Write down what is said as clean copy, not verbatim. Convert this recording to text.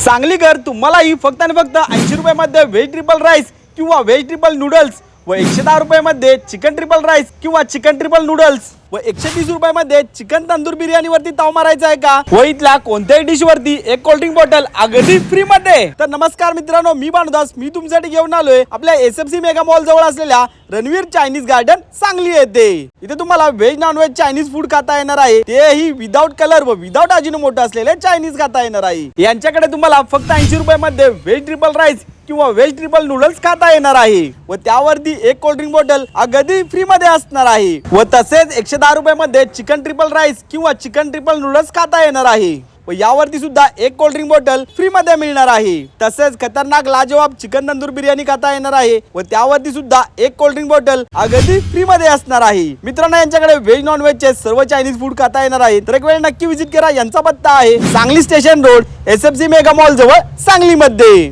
सांगलीकर तुम्हालाही फक्त आणि फक्त 80 रुपयामध्ये व्हेज ट्रिपल राईस किंवा व्हेज ट्रिपल नूडल्स व 110 रुपयामध्ये चिकन ट्रिपल राईस किंवा चिकन ट्रिपल नूडल्स व 130 रुपयामध्ये चिकन तंदूर बिर्याणी वरती ताव मारायचा आहे का? व इथल्या कोणत्याही डिश वरती एक कोल्ड्रिंक बॉटल अगदी फ्री मध्ये. तर नमस्कार मित्रांनो, मी भानुदास. मी तुमच्यासाठी घेऊन आलोय आपल्या एसएफसी मेगा मॉल जवळ असलेल्या रणवीर चायनीज गार्डन सांगली येथे. इथे तुम्हाला veg non veg Chinese food खाता येणार आहे, तेही विदाउट कलर व विदाउट अजिनोमोटो असलेले चायनीज खाता येणार आहे. यांच्याकडे तुम्हाला फक्त 80 रुपयामध्ये व्हेज ट्रिपल राईस किंवा व्हेज ट्रिपल नूडल्स खाता येणार आहे व त्यावरती एक कोल्ड्रिंक बॉटल अगदी फ्री मध्ये असणार आहे. व तसेच 110 रुपयामध्ये चिकन ट्रिपल राईस किंवा चिकन ट्रिपल नूडल्स खाता येणार आहे व यावरती सुद्धा एक कोल्ड्रिंक बॉटल फ्री मध्ये मिळणार आहे. तसेच खतरनाक लाजवाब चिकन तंदूर बिर्याणी खाता येणार आहे व त्यावरती सुद्धा एक कोल्ड्रिंक बॉटल अगदी फ्री मध्ये असणार आहे. मित्रांनो, यांच्याकडे व्हेज नॉन व्हेज चे सर्व चायनीज फूड खाता येणार आहे. तर एक वेळ नक्की विजिट करा. यांचा पत्ता आहे Sangli station road, SFC mega mall जवळ, सांगली मध्ये.